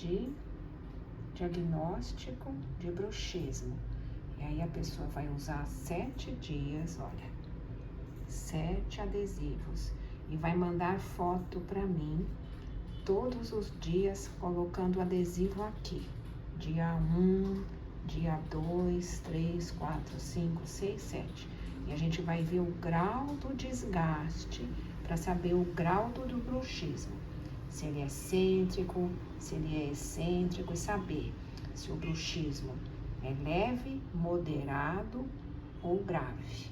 de diagnóstico de bruxismo. E aí a pessoa vai usar 7 dias, olha, 7 adesivos e vai mandar foto para mim todos os dias colocando o adesivo aqui. Dia 1, dia 2, 3, 4, 5, 6, 7. E a gente vai ver o grau do desgaste para saber o grau do bruxismo. Se ele é cêntrico, se ele é excêntrico e saber se o bruxismo é leve, moderado ou grave.